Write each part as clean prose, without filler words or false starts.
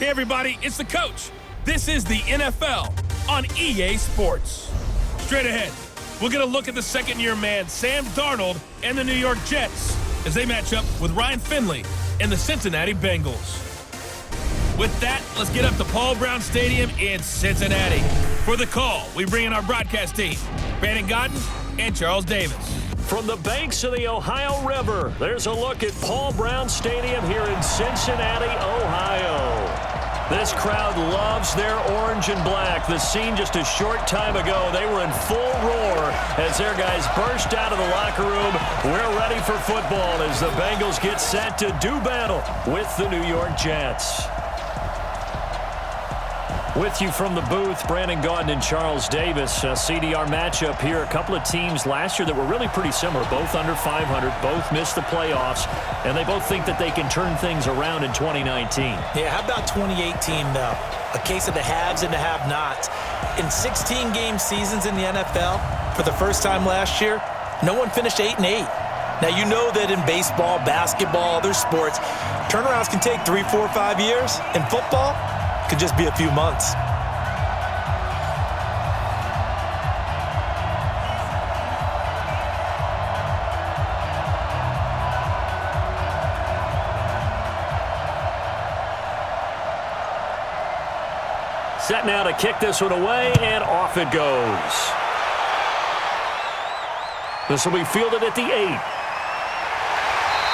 Hey everybody, it's the coach. This is the NFL on EA Sports. Straight ahead, we're going to look at the second-year man, Sam Darnold, and the New York Jets as they match up with Ryan Finley and the Cincinnati Bengals. With that, let's get up to Paul Brown Stadium in Cincinnati. For the call, we bring in our broadcast team, Brandon Godden and Charles Davis. From the banks of the Ohio River, there's a look at Paul Brown Stadium here in Cincinnati, Ohio. This crowd loves their orange and black. The scene just a short time ago, they were in full roar as their guys burst out of the locker room. We're ready for football as the Bengals get set to do battle with the New York Jets. With you from the booth, Brandon Gaudin and Charles Davis. A CDR matchup here. A couple of teams last year that were really pretty similar. Both under 500, both missed the playoffs, and they both think that they can turn things around in 2019. Yeah, how about 2018, though? A case of the haves and the have-nots. In 16-game seasons in the NFL, for the first time last year, no one finished 8-8. Now, you know that in baseball, basketball, other sports, turnarounds can take 3, 4, 5 years. In football, could just be a few months. Set now to kick this one away, and off it goes. This will be fielded at the 8.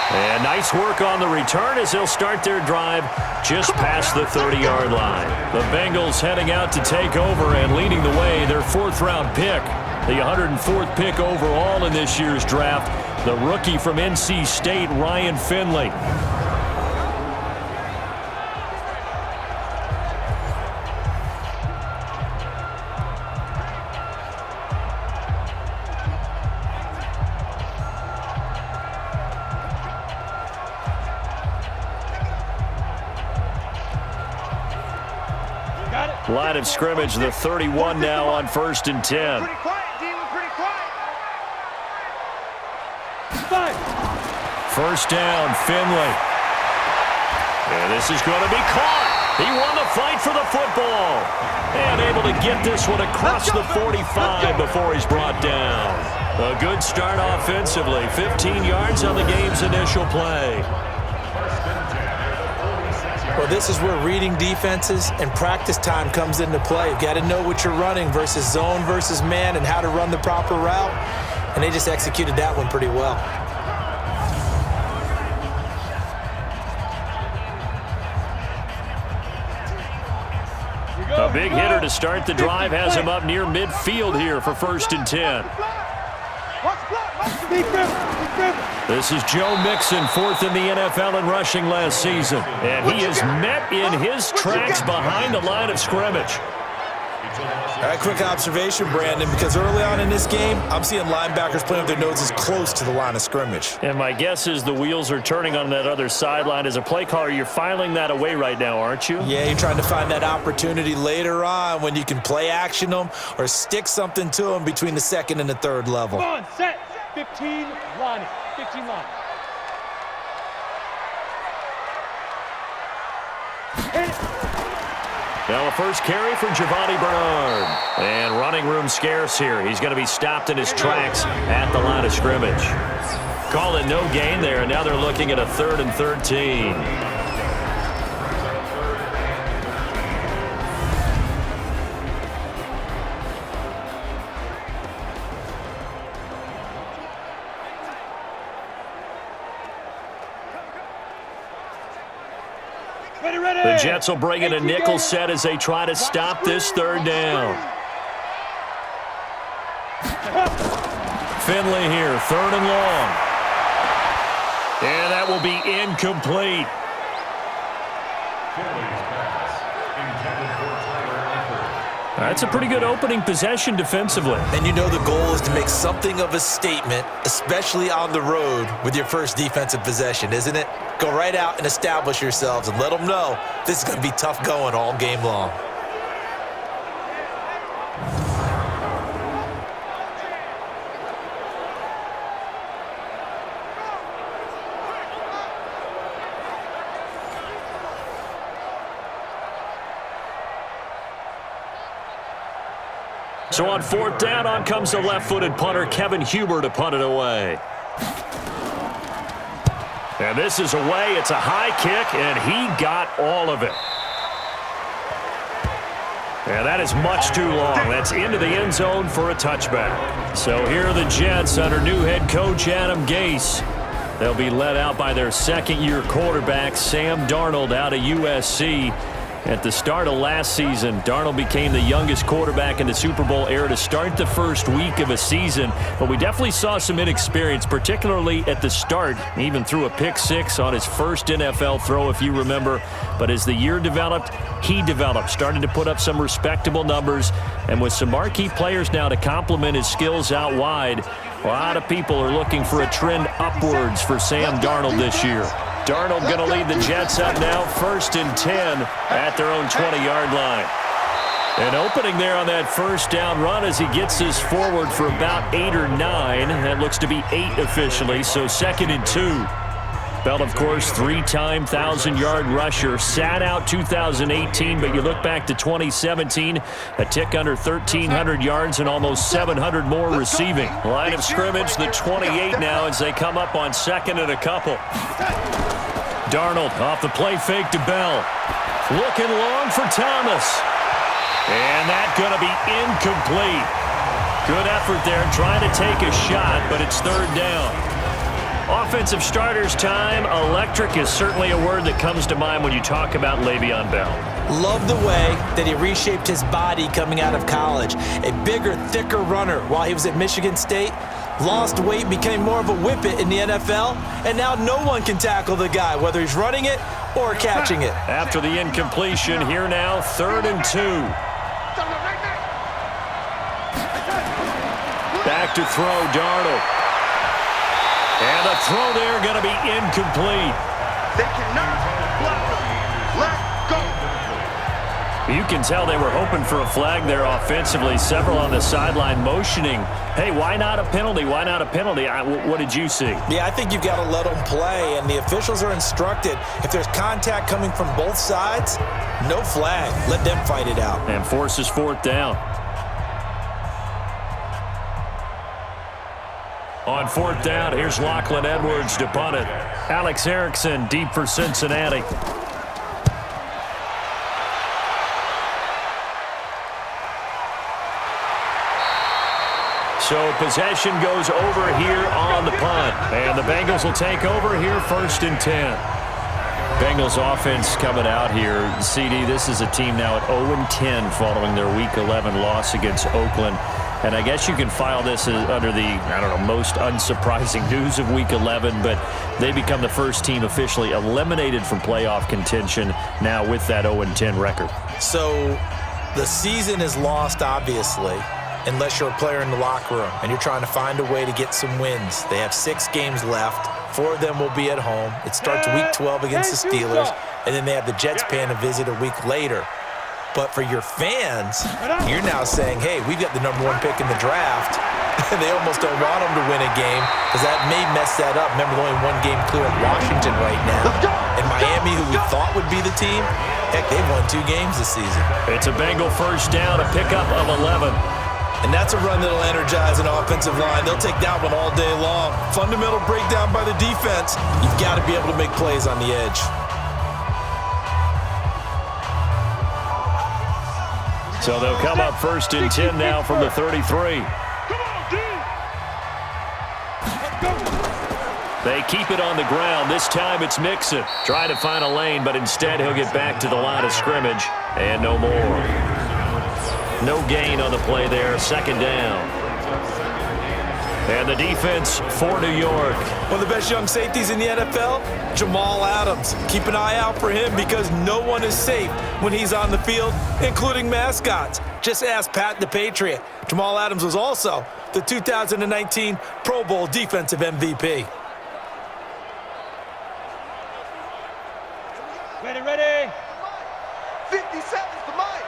And nice work on the return as they'll start their drive just past the 30-yard line. The Bengals heading out to take over and leading the way, their 4th-round pick, the 104th pick overall in this year's draft, the rookie from NC State, Ryan Finley. Line of scrimmage, the 31 now on 1st and 10. Pretty quiet, D. We're pretty quiet. 1st down, Finley. And this is going to be caught. He won the fight for the football. And able to get this one across the 45 before he's brought down. A good start offensively. 15 yards on the game's initial play. Well, this is where reading defenses and practice time comes into play. You've got to know what you're running versus zone versus man and how to run the proper route. And they just executed that one pretty well. A big hitter to start the drive has him up near midfield here for 1st and 10. This is Joe Mixon, 4th in the NFL in rushing last season. And he is met in his tracks behind the line of scrimmage. All right, quick observation, Brandon, because early on in this game, I'm seeing linebackers playing with their noses close to the line of scrimmage. And my guess is the wheels are turning on that other sideline. As a play caller, you're filing that away right now, aren't you? Yeah, you're trying to find that opportunity later on when you can play action them or stick something to them between the 2nd and the 3rd level. Come on, set. 15 line. 15 line. Now a first carry for Giovanni Bernard. And running room scarce here. He's going to be stopped in his tracks at the line of scrimmage. Call it no gain there, and now they're looking at a 3rd and 13. The Jets will bring in a nickel set as they try to stop this 3rd down. Finley here, 3rd and long. And that will be incomplete. That's a pretty good opening possession defensively. And you know the goal is to make something of a statement, especially on the road with your first defensive possession, isn't it? Go right out and establish yourselves and let them know this is going to be tough going all game long. So on 4th down, on comes the left-footed punter, Kevin Huber, to punt it away. And this is away. It's a high kick, and he got all of it. And that is much too long. That's into the end zone for a touchback. So here are the Jets under new head coach Adam Gase. They'll be led out by their second-year quarterback, Sam Darnold, out of USC. At the start of last season, Darnold became the youngest quarterback in the Super Bowl era to start the first week of a season. But we definitely saw some inexperience, particularly at the start. He even threw a pick-6 on his first NFL throw, if you remember. But as the year developed, he developed, started to put up some respectable numbers. And with some marquee players now to complement his skills out wide, a lot of people are looking for a trend upwards for Sam Darnold this year. Darnold going to lead the Jets up now, 1st and 10 at their own 20-yard line. An opening there on that first down run as he gets this forward for about 8 or 9. That looks to be 8 officially, so 2nd and 2. Bell, of course, 3-time 1,000-yard rusher. Sat out 2018, but you look back to 2017, a tick under 1,300 yards and almost 700 more receiving. Line of scrimmage, the 28 now as they come up on 2nd and a couple. Darnold off the play fake to Bell. Looking long for Thomas. And that's going to be incomplete. Good effort there trying to take a shot, but it's 3rd down. Offensive starters time. Electric is certainly a word that comes to mind when you talk about Le'Veon Bell. Love the way that he reshaped his body coming out of college. A bigger, thicker runner while he was at Michigan State. Lost weight, became more of a whippet in the NFL, and now no one can tackle the guy, whether he's running it or catching it. After the incompletion, here now, 3rd and 2. Back to throw, Darnold. And the throw there going to be incomplete. They cannot block. Let go. You can tell they were hoping for a flag there offensively. Several on the sideline motioning, hey, why not a penalty? Why not a penalty? What did you see? Yeah, I think you've got to let them play, and the officials are instructed. If there's contact coming from both sides, no flag. Let them fight it out. And forces 4th down. On 4th down, here's Lachlan Edwards to punt it. Alex Erickson deep for Cincinnati. So possession goes over here on the punt. And the Bengals will take over here, 1st and 10. Bengals offense coming out here. CD, this is a team now at 0-10 following their Week 11 loss against Oakland. And I guess you can file this under the, most unsurprising news of Week 11, but they become the first team officially eliminated from playoff contention now with that 0-10 record. So the season is lost, obviously, unless you're a player in the locker room and you're trying to find a way to get some wins. They have 6 games left. 4 of them will be at home. It starts Week 12 against the Steelers, and then they have the Jets paying a visit a week later. But for your fans, you're now saying, hey, we've got the #1 pick in the draft. They almost don't want them to win a game because that may mess that up. Remember, only 1 game clear of Washington right now. And Miami, who we thought would be the team, heck, they've won 2 games this season. It's a Bengal first down, a pickup of 11. And that's a run that'll energize an offensive line. They'll take that one all day long. Fundamental breakdown by the defense. You've got to be able to make plays on the edge. So they'll come up 1st and 10 now from the 33. They keep it on the ground. This time it's Mixon. Trying to find a lane, but instead he'll get back to the line of scrimmage. And no more. No gain on the play there. 2nd down. And the defense for New York. One of the best young safeties in the NFL, Jamal Adams. Keep an eye out for him because no one is safe when he's on the field, including mascots. Just ask Pat the Patriot. Jamal Adams was also the 2019 Pro Bowl Defensive MVP. Ready. 50 seconds to Mike.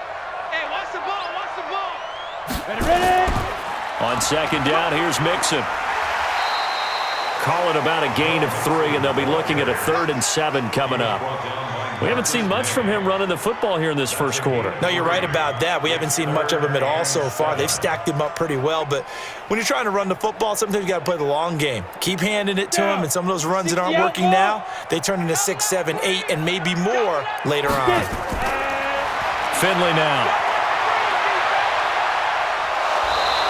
Hey, watch the ball. Ready. On 2nd down, here's Mixon. Call it about a gain of 3, and they'll be looking at a 3rd and 7 coming up. We haven't seen much from him running the football here in this first quarter. No, you're right about that. We haven't seen much of him at all so far. They've stacked him up pretty well, but when you're trying to run the football, sometimes you got to play the long game. Keep handing it to him, and some of those runs that aren't working now, they turn into 6, 7, 8, and maybe more later on. Finley now.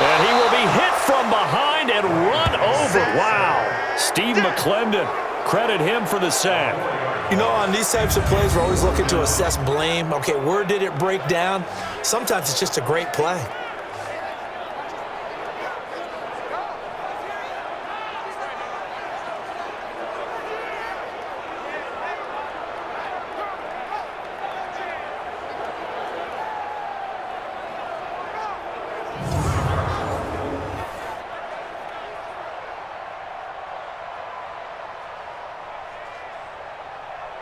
And he will be hit from behind and run over. Wow. Steve McClendon, credit him for the sack. You know, on these types of plays, we're always looking to assess blame. Okay, where did it break down? Sometimes it's just a great play.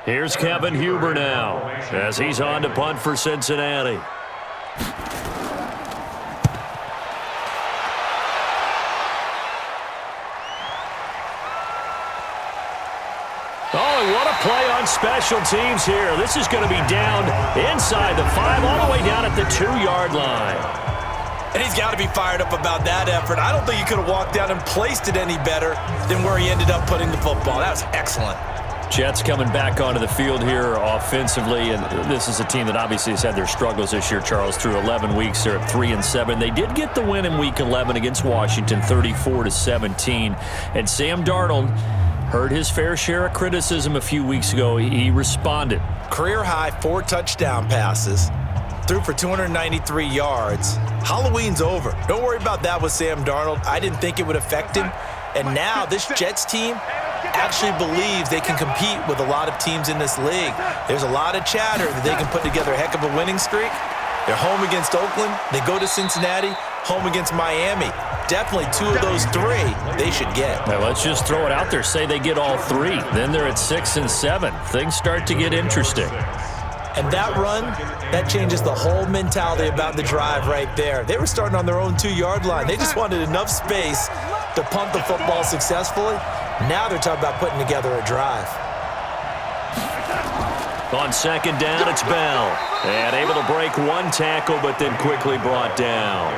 Here's Kevin Huber now as he's on to punt for Cincinnati. Oh, and what a play on special teams here. This is going to be down inside the 5, all the way down at the 2-yard line. And he's got to be fired up about that effort. I don't think he could have walked down and placed it any better than where he ended up putting the football. That was excellent. Jets coming back onto the field here offensively, and this is a team that obviously has had their struggles this year, Charles. Through 11 weeks, they're at 3-7. They did get the win in Week 11 against Washington, 34-17. And Sam Darnold heard his fair share of criticism a few weeks ago. He responded. Career-high 4 touchdown passes. Threw for 293 yards. Halloween's over. Don't worry about that with Sam Darnold. I didn't think it would affect him. And now this Jets team actually believes they can compete with a lot of teams in this league. There's a lot of chatter that they can put together a heck of a winning streak. They're home against Oakland. They go to Cincinnati, home against Miami. Definitely 2 of those 3 they should get. Now let's just throw it out there. Say they get all 3. Then they're at 6-7. Things start to get interesting. And that run, that changes the whole mentality about the drive right there. They were starting on their own 2-yard line. They just wanted enough space to punt the football successfully. Now they're talking about putting together a drive. On second down, it's Bell. And able to break 1 tackle, but then quickly brought down.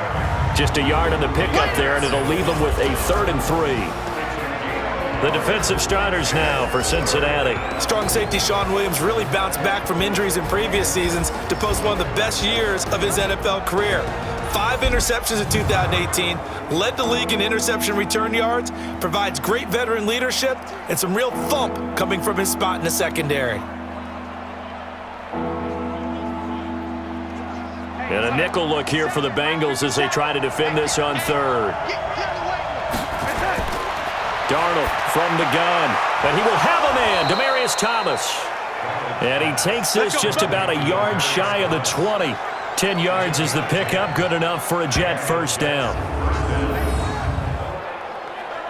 Just a yard on the pickup there, and it'll leave them with a 3rd and 3. The defensive starters now for Cincinnati. Strong safety Sean Williams really bounced back from injuries in previous seasons to post one of the best years of his NFL career. 5 interceptions in 2018, led the league in interception return yards, provides great veteran leadership, and some real thump coming from his spot in the secondary. And a nickel look here for the Bengals as they try to defend this on 3rd. Darnold from the gun, and he will have a man, Demaryius Thomas. And he takes this just about a yard shy of the 20. 10 yards is the pickup, good enough for a Jet first down.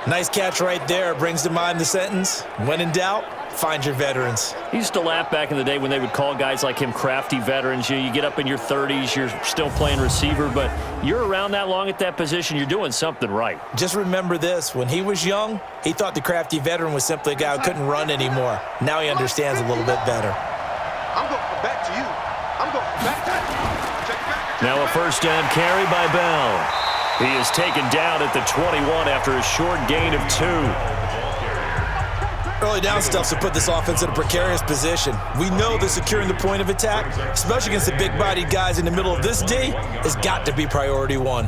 Nice catch right there. Brings to mind the sentence, when in doubt, find your veterans. He used to laugh back in the day when they would call guys like him crafty veterans. You get up in your 30s, you're still playing receiver, but you're around that long at that position, you're doing something right. Just remember this, when he was young, he thought the crafty veteran was simply a guy who couldn't run anymore. Now he understands a little bit better. I'm going back to you. I'm going back to you. Now a first down carry by Bell. He is taken down at the 21 after a short gain of 2. Early down stuff to put this offense in a precarious position. We know that securing the point of attack, especially against the big-bodied guys in the middle of this D, has got to be priority 1.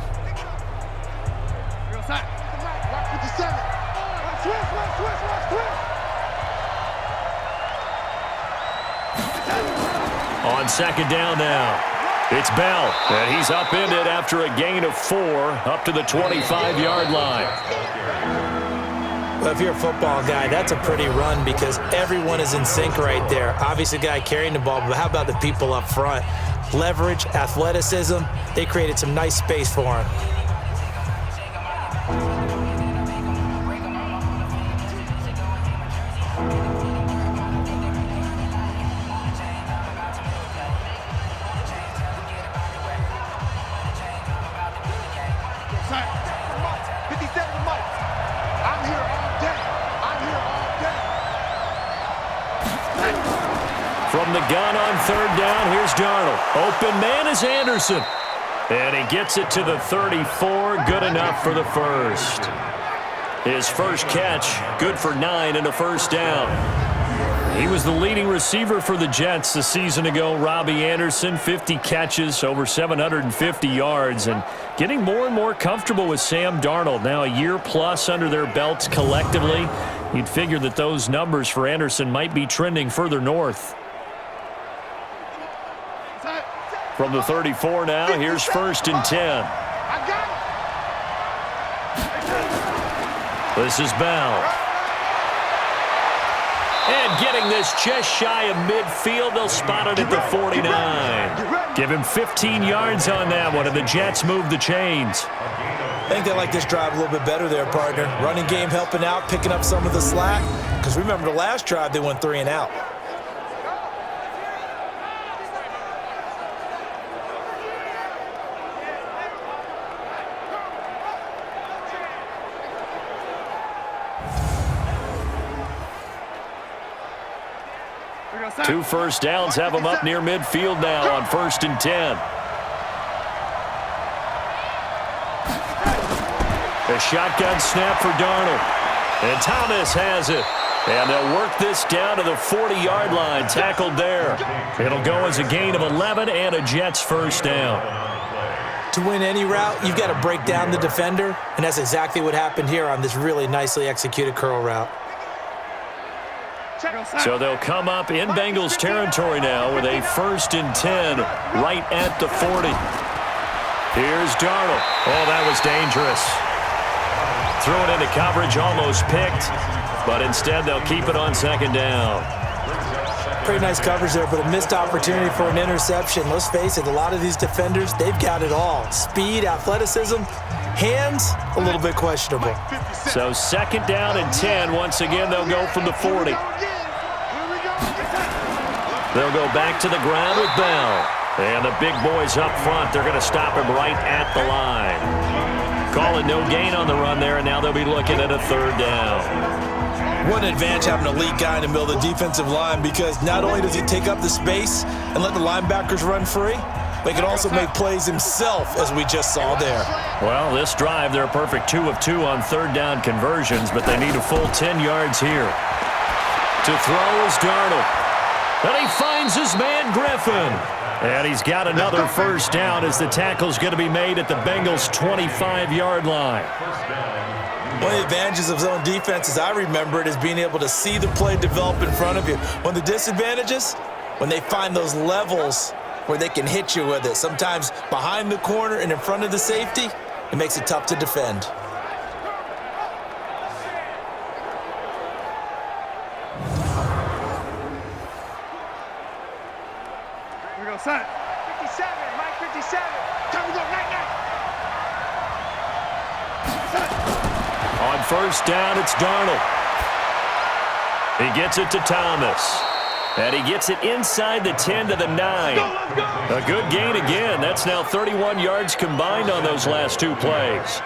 On second down now, it's Bell, and he's upended after a gain of 4 up to the 25-yard line. Well, if you're a football guy, that's a pretty run because everyone is in sync right there. Obviously, the guy carrying the ball, but how about the people up front? Leverage, athleticism, they created some nice space for him. From the gun on third down, here's Darnold. Open man is Anderson. And he gets it to the 34. Good enough for the first. His first catch, good for 9 and a first down. He was the leading receiver for the Jets a season ago. Robbie Anderson, 50 catches, over 750 yards, and getting more and more comfortable with Sam Darnold. Now a year plus under their belts collectively. You'd figure that those numbers for Anderson might be trending further north. From the 34 now, here's 1st and 10. This is Bell. And getting this just shy of midfield, they'll spot it at the 49. Give him 15 yards on that one, and the Jets move the chains. I think they like this drive a little bit better there, partner. Running game helping out, picking up some of the slack. Because remember the last drive, they went 3 and out. Two first downs have them up near midfield now on 1st and 10. A shotgun snap for Darnold. And Thomas has it. And they'll work this down to the 40-yard line. Tackled there. It'll go as a gain of 11 and a Jets first down. To win any route, you've got to break down the defender. And that's exactly what happened here on this really nicely executed curl route. So they'll come up in Bengals territory now with a 1st and 10 right at the 40. Here's Darnold. Oh, that was dangerous. Threw it into coverage, almost picked, but instead they'll keep it on 2nd down. Pretty nice coverage there, but a missed opportunity for an interception. Let's face it, a lot of these defenders, they've got it all. Speed, athleticism, hands, a little bit questionable. So 2nd down and 10. Once again, they'll go from the 40. They'll go back to the ground with Bell. And the big boys up front, they're going to stop him right at the line. Call it no gain on the run there, and now they'll be looking at a 3rd down. What an advantage having an elite guy in the middle of the defensive line, because not only does he take up the space and let the linebackers run free, but he can also make plays himself, as we just saw there. Well, this drive, they're a perfect 2 of 2 on 3rd down conversions, but they need a full 10 yards here. To throw is Darnold. And he finds his man Griffin. And he's got another first down as the tackle's going to be made at the Bengals' 25-yard line. One of the advantages of zone defense, as I remember it, is being able to see the play develop in front of you. One of the disadvantages, when they find those levels where they can hit you with it. Sometimes behind the corner and in front of the safety, it makes it tough to defend. Here we go, son. 57, Mike 57. Time to go, night. On 1st down, it's Darnold. He gets it to Thomas. And he gets it inside the 10 to the 9. Let's go. A good gain again. That's now 31 yards combined on those last 2 plays.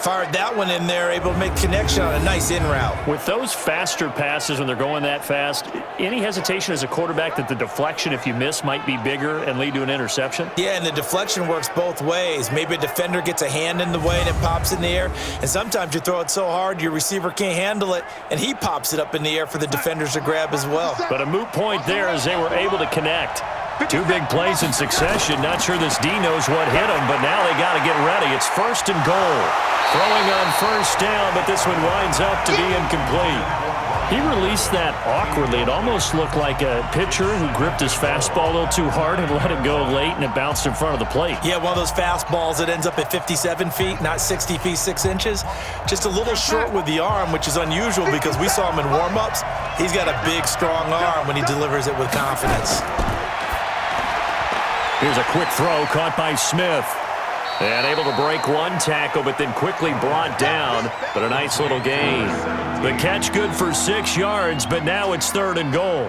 Fired that one in there, able to make connection on a nice in route. With those faster passes when they're going that fast, any hesitation as a quarterback that the deflection, if you miss, might be bigger and lead to an interception? Yeah, and the deflection works both ways. Maybe a defender gets a hand in the way and it pops in the air. And sometimes you throw it so hard your receiver can't handle it, and he pops it up in the air for the defenders to grab as well. But a moot point there as they were able to connect. 2 big plays in succession. Not sure this D knows what hit him, but now they got to get ready. It's 1st and goal. Throwing on 1st down, but this one winds up to be incomplete. He released that awkwardly. It almost looked like a pitcher who gripped his fastball a little too hard and let it go late, and it bounced in front of the plate. Yeah, one of those fastballs that ends up at 57 feet, not 60 feet, 6 inches. Just a little short with the arm, which is unusual because we saw him in warm-ups. He's got a big, strong arm when he delivers it with confidence. Here's a quick throw caught by Smith. And able to break one tackle, but then quickly brought down. But a nice little gain. The catch good for 6 yards, but now it's 3rd and goal.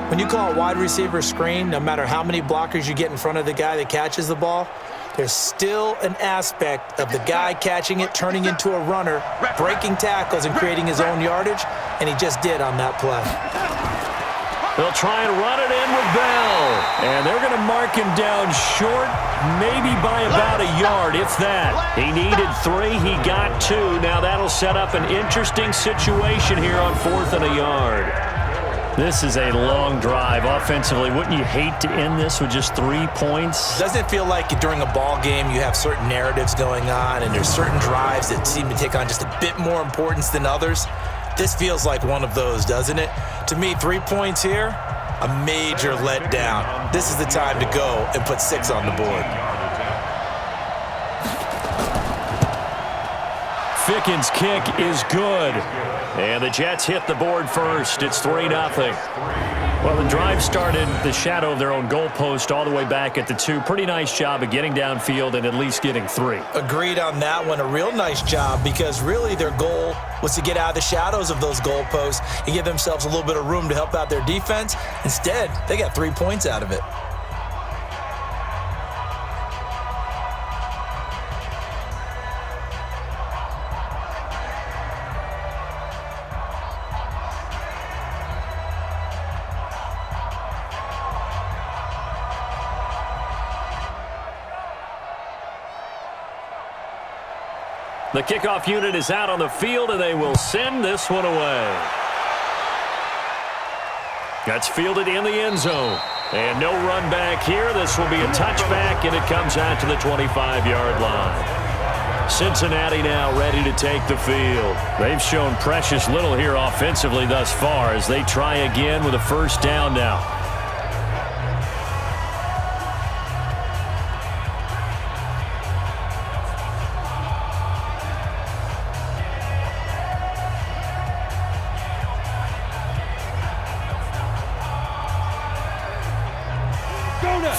When you call a wide receiver screen, no matter how many blockers you get in front of the guy that catches the ball, there's still an aspect of the guy catching it, turning into a runner, breaking tackles and creating his own yardage, and he just did on that play. They'll try and run it in with Bell. And they're going to mark him down short, maybe by about a yard, if that. He needed 3. He got 2. Now that'll set up an interesting situation here on 4th and a yard. This is a long drive offensively. Wouldn't you hate to end this with just 3 points? Doesn't it feel like during a ball game you have certain narratives going on and there's certain drives that seem to take on just a bit more importance than others? This feels like one of those, doesn't it? To me, 3 points here, a major letdown. This is the time to go and put 6 on the board. Ficken's kick is good. And the Jets hit the board first. It's 3-0. Well, the drive started the shadow of their own goalpost all the way back at the 2. Pretty nice job of getting downfield and at least getting 3. Agreed on that one. A real nice job because really their goal was to get out of the shadows of those goalposts and give themselves a little bit of room to help out their defense. Instead, they got 3 points out of it. The kickoff unit is out on the field, and they will send this one away. That's fielded in the end zone. And no run back here. This will be a touchback, and it comes out to the 25-yard line. Cincinnati now ready to take the field. They've shown precious little here offensively thus far as they try again with a first down now.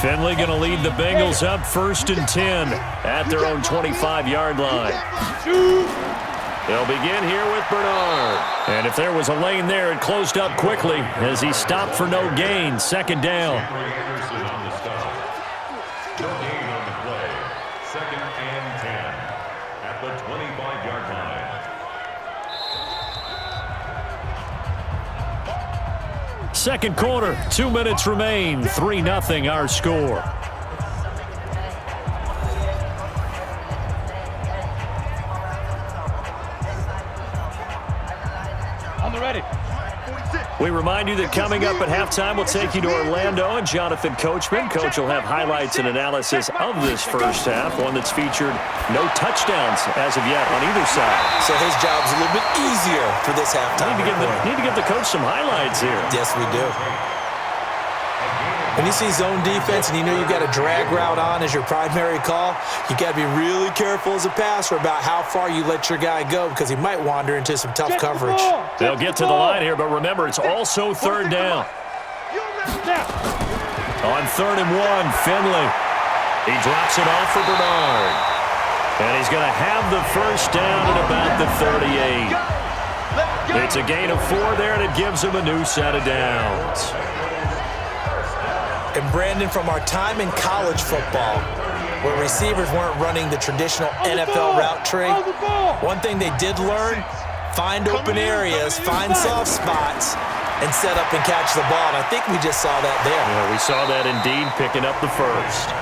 Finley going to lead the Bengals up 1st and 10 at their own 25-yard line. They'll begin here with Bernard. And if there was a lane there, it closed up quickly as he stopped for no gain. 2nd down. No gain on the play. 2nd and 10 at the 25-yard line. Second quarter, 2 minutes remain. 3-0 our score. On the ready. We remind you that coming up at halftime, we'll take you to Orlando and Jonathan Coachman. Coach will have highlights and analysis of this first half, one that's featured no touchdowns as of yet on either side. So his job's a little bit easier for this halftime. Need to give the coach some highlights here. Yes, we do. When you see zone defense and you know you've got a drag route on as your primary call, you got to be really careful as a passer about how far you let your guy go because he might wander into some tough coverage. They'll get to the line here, but remember, it's also 3rd down. On 3rd and 1, Finley. He drops it off for Bernard. And he's going to have the first down at about the 38. It's a gain of 4 there, and it gives him a new set of downs. And Brandon, from our time in college football, where receivers weren't running the traditional NFL route tree, one thing they did learn, find open areas, find soft spots, and set up and catch the ball. And I think we just saw that there. Yeah, we saw that indeed, picking up the first.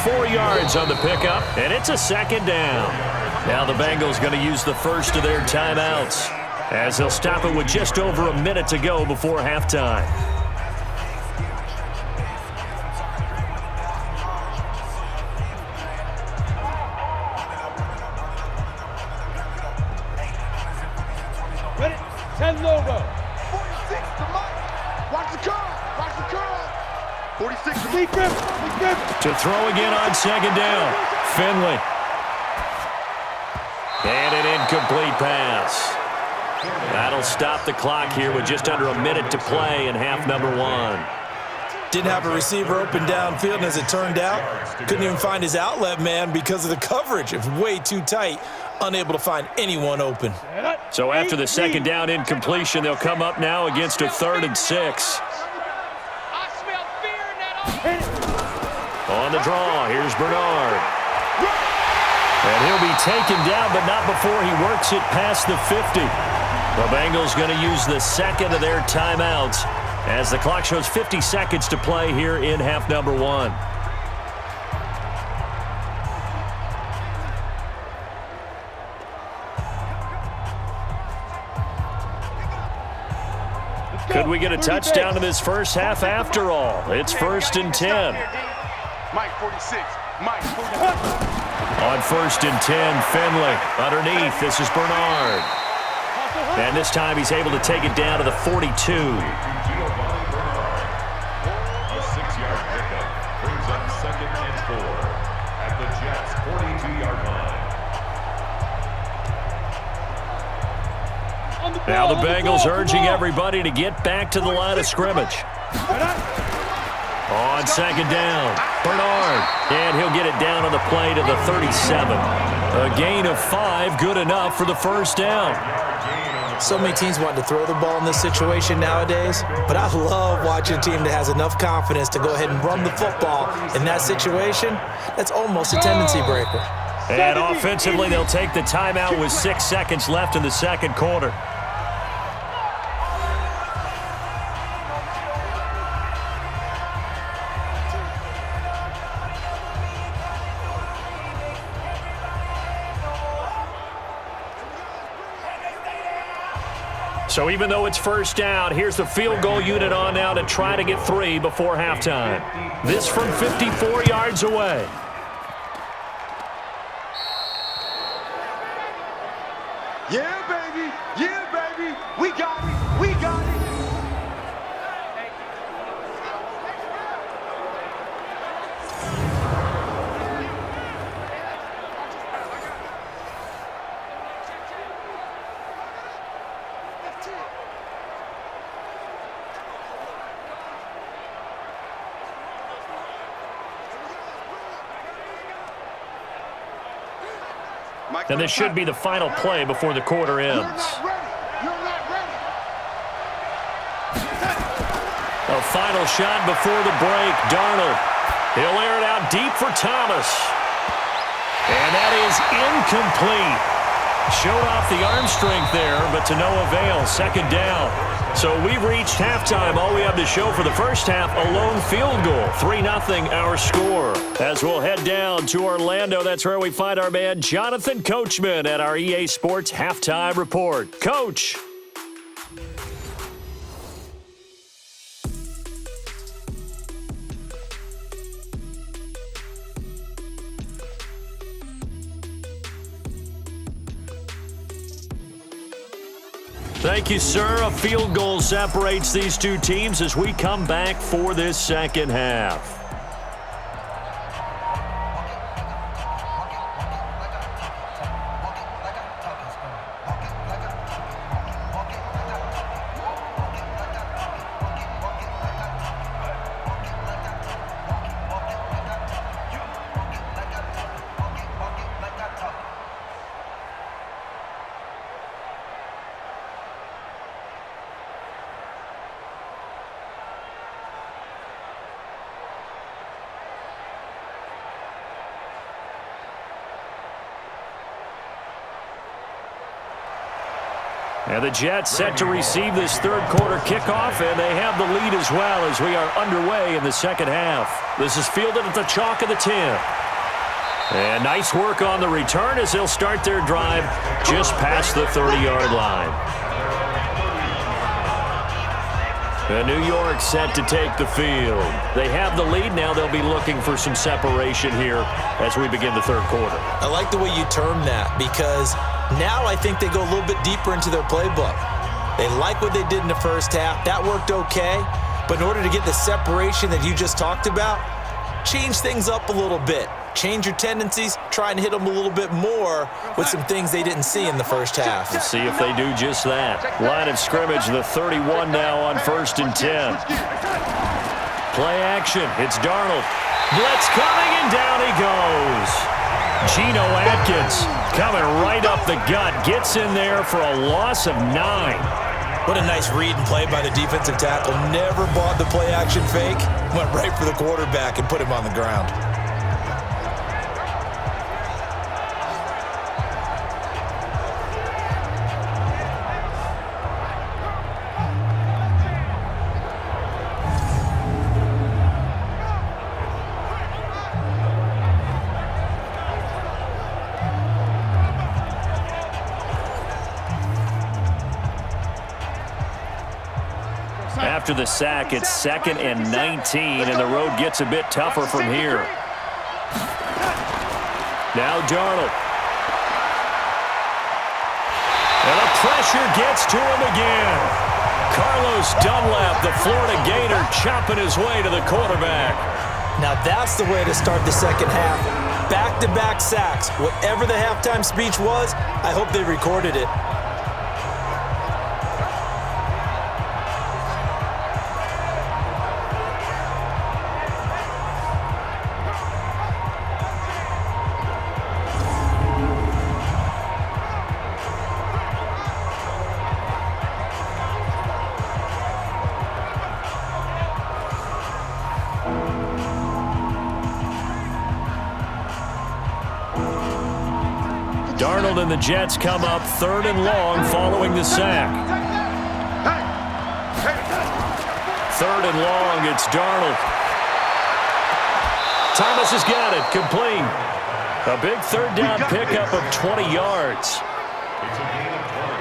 4 yards on the pickup, and it's a 2nd down. Now the Bengals going to use the first of their timeouts as they'll stop it with just over a minute to go before halftime. Ready? 10 logo. 46 to Mike. Watch the curl. Watch the curl. 46 to Deep grip. Deep grip. To throw again on 2nd down. Finley. And an incomplete pass. That'll stop the clock here with just under a minute to play in half number 1. Didn't have a receiver open downfield, and as it turned out, couldn't even find his outlet man because of the coverage. It was way too tight, unable to find anyone open. So after the 2nd down incompletion, they'll come up now against a 3rd and 6. On the draw, here's Bernard. And he'll be taken down, but not before he works it past the 50. The Bengals going to use the 2nd of their timeouts As the clock shows 50 seconds to play here in half number 1. Could we get a touchdown in this first half after all? It's 1st and 10. Mike 46. Mike 46. On 1st and 10, Finley underneath. This is Bernard. And this time he's able to take it down to the 42. A 6-yard pickup brings up 2nd and 4 at the Jets' 42-yard line. Now the Bengals urging everybody to get back to the line of scrimmage. On 2nd down, Bernard. And he'll get it down on the play to the 37. A gain of 5, good enough for the 1st down. So many teams want to throw the ball in this situation nowadays, but I love watching a team that has enough confidence to go ahead and run the football in that situation. That's almost a tendency breaker. And offensively, they'll take the timeout with 6 seconds left in the second quarter. So even though it's 1st down, here's the field goal unit on now to try to get 3 before halftime. This from 54 yards away. Yeah, baby. Yeah, baby. We got it. We got it. And this should be the final play before the quarter ends. A final shot before the break. Darnold. He'll air it out deep for Thomas. And that is incomplete. Showed off the arm strength there, but to no avail. 2nd down. So we've reached halftime. All we have to show for the first half, a lone field goal. 3-0 our score. As we'll head down to Orlando, that's where we find our man Jonathan Coachman at our EA Sports Halftime Report. Coach. Thank you, sir. A field goal separates these two teams as we come back for this second half. And the Jets set to receive this third quarter kickoff, and they have the lead as well as we are underway in the second half. This is fielded at the chalk of the 10. And nice work on the return as they'll start their drive just past the 30-yard line. And New York set to take the field. They have the lead. Now they'll be looking for some separation here as we begin the third quarter. I like the way you term that because now I think they go a little bit deeper into their playbook. They like what they did in the first half. That worked okay. But in order to get the separation that you just talked about, change things up a little bit. Change your tendencies, try and hit them a little bit more with some things they didn't see in the first half. Let's see if they do just that. Line of scrimmage, the 31 now on 1st and 10. Play action. It's Darnold. Blitz coming, and down he goes. Geno Atkins coming right up the gut. Gets in there for a loss of 9. What a nice read and play by the defensive tackle. Never bought the play action fake. Went right for the quarterback and put him on the ground. after the sack. It's 2nd and 19, and the road gets a bit tougher from here. Now Darnold. And the pressure gets to him again. Carlos Dunlap, the Florida Gator, chopping his way to the quarterback. Now that's the way to start the second half. Back-to-back sacks. Whatever the halftime speech was, I hope they recorded it. Darnold and the Jets come up 3rd and long following the sack. 3rd and long, it's Darnold. Thomas has got it, complete. A big 3rd down pickup of 20 yards. It's a gain of 20.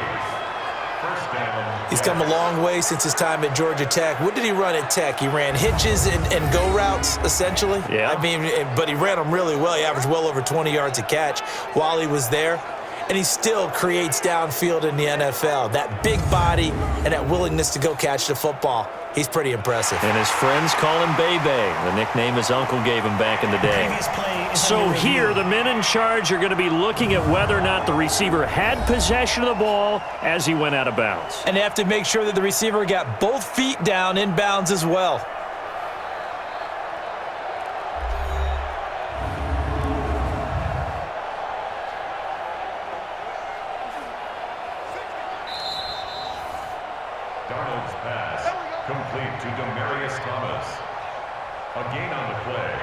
First down. He's come a long way since his time at Georgia Tech. What did he run at Tech? He ran hitches and go routes, essentially. Yeah. I mean, but he ran them really well. He averaged well over 20 yards a catch while he was there. And he still creates downfield in the NFL. That big body and that willingness to go catch the football. He's pretty impressive. And his friends call him Bebe, the nickname his uncle gave him back in the day. So here, the men in charge are going to be looking at whether or not the receiver had possession of the ball as he went out of bounds. And they have to make sure that the receiver got both feet down in bounds as well. Darnold's pass complete to Demaryius Thomas. A gain on the play.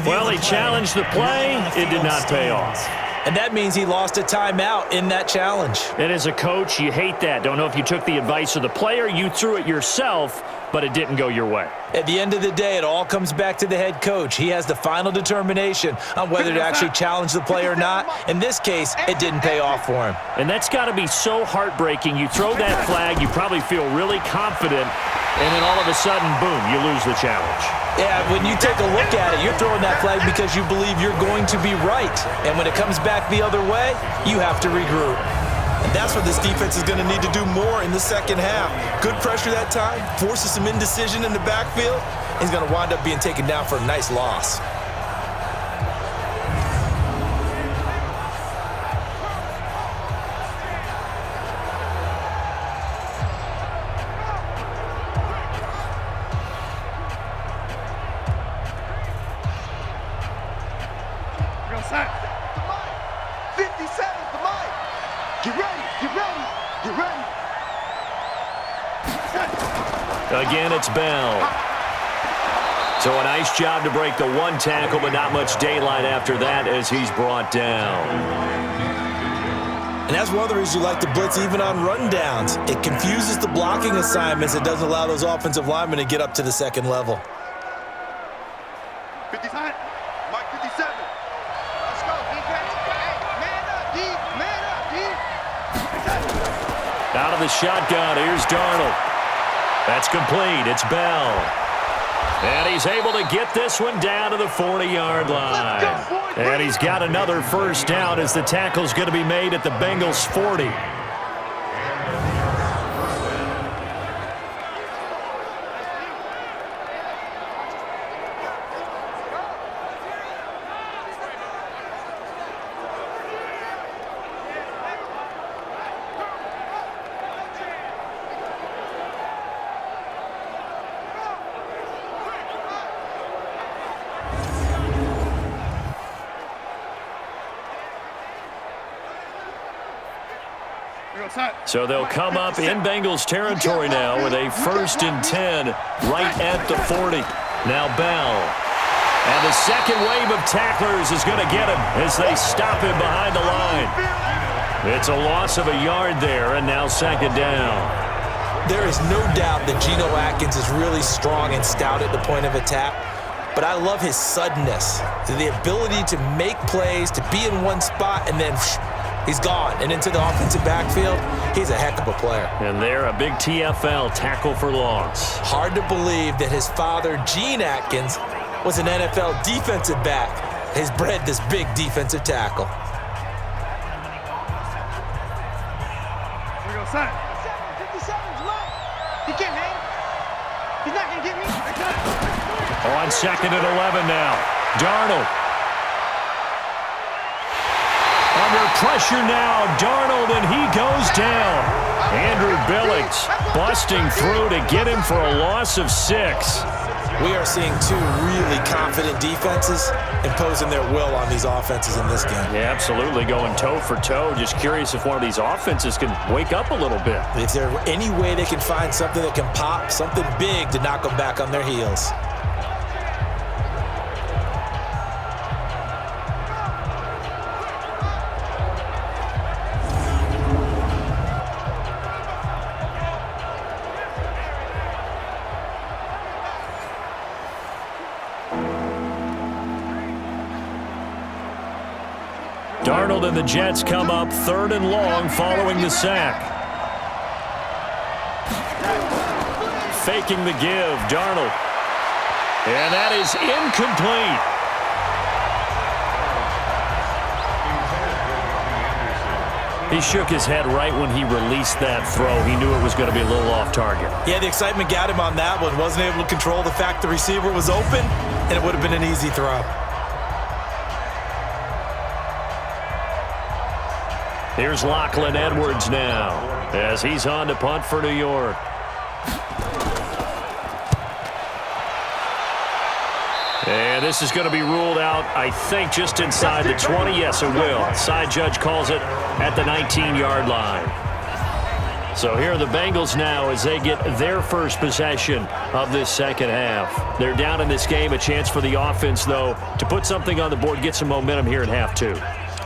Well, he challenged the play. It did not pay off. And that means he lost a timeout in that challenge. And as a coach, you hate that. Don't know if you took the advice of the player, you threw it yourself, but it didn't go your way. At the end of the day, it all comes back to the head coach. He has the final determination on whether to actually challenge the play or not. In this case, it didn't pay off for him. And that's got to be so heartbreaking. You throw that flag, you probably feel really confident, and then all of a sudden, boom, you lose the challenge. Yeah, when you take a look at it, you're throwing that flag because you believe you're going to be right. And when it comes back the other way, you have to regroup. And that's what this defense is going to need to do more in the second half. Good pressure that time, forces some indecision in the backfield. He's going to wind up being taken down for a nice loss. Go set. 50 seconds, the mic. Get ready, get ready, get ready. Again, it's Bell. So a nice job to break the one tackle, but not much daylight after that as he's brought down. And that's one of the reasons you like to blitz even on rundowns. It confuses the blocking assignments. It doesn't allow those offensive linemen to get up to the second level. 50 seconds. Mike 57. Let's go, defense. Hey, man up, D. Man up, D. Out of the shotgun, here's Darnold. That's complete. It's Bell. And he's able to get this one down to the 40-yard line. And he's got another first down as the tackle's going to be made at the Bengals' 40. So they'll come up in Bengals territory now with a 1st and 10 right at the 40. Now Bell. And the second wave of tacklers is going to get him as they stop him behind the line. It's a loss of a yard there, and now 2nd down. There is no doubt that Geno Atkins is really strong and stout at the point of attack. But I love his suddenness, the ability to make plays, to be in one spot, and then He's gone. And into the offensive backfield, he's a heck of a player. And there, a big TFL tackle for loss. Hard to believe that his father, Gene Atkins, was an NFL defensive back. He's bred this big defensive tackle. Here we go, son. 57's mine. He can't hang. He's not going to get me. On 2nd and 11 now. Darnold. Under pressure now, Darnold, and he goes down. Andrew Billings busting through to get him for a loss of 6. We are seeing two really confident defenses imposing their will on these offenses in this game. Yeah, absolutely, going toe for toe. Just curious if one of these offenses can wake up a little bit. If there's any way they can find something that can pop, something big to knock them back on their heels. Darnold and the Jets come up 3rd and long following the sack. Faking the give, Darnold. And that is incomplete. He shook his head right when he released that throw. He knew it was going to be a little off target. Yeah, the excitement got him on that one. Wasn't able to control the fact the receiver was open, and it would have been an easy throw. Here's Lachlan Edwards now as he's on to punt for New York. And this is going to be ruled out, I think, just inside the 20. Yes, it will. Side judge calls it at the 19-yard line. So here are the Bengals now as they get their first possession of this second half. They're down in this game. A chance for the offense, though, to put something on the board, get some momentum here in half 2.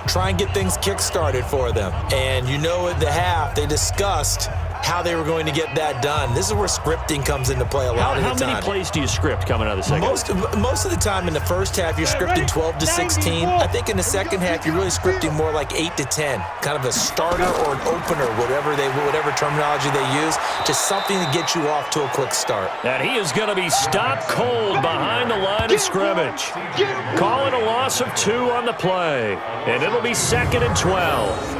Try and get things kick-started for them. And you know at the half, they discussed how they were going to get that done. This is where scripting comes into play a lot of the time. How many plays do you script coming out of the second half? Most of the time in the first half, you're scripting 12 to 16. I think in the second half, you're really scripting more like 8 to 10. Kind of a starter or an opener, whatever terminology they use, just something to get you off to a quick start. And he is going to be stopped cold behind the line of scrimmage. Calling a loss of 2 on the play. And it'll be 2nd and 12.